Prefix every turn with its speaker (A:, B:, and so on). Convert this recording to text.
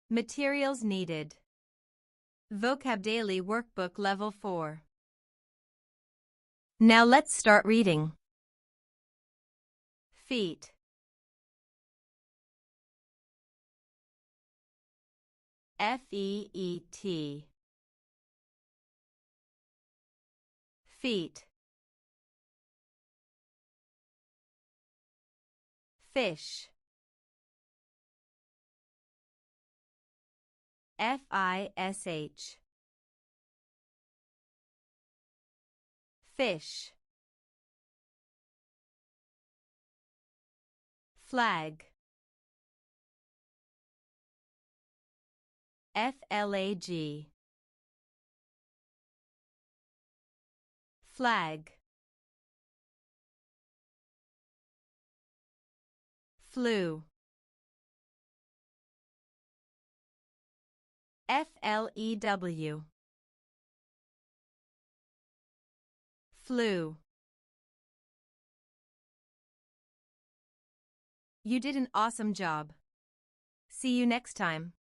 A: Materials needed. VocabDaily Workbook Level 4. Now let's start reading. Feet. F-E-E-T. Feet. Fish. F-I-S-H. Fish. Flag. F-L-A-G. Flag. Flew. F-L-E-W. Flew. You did an awesome job. See you next time.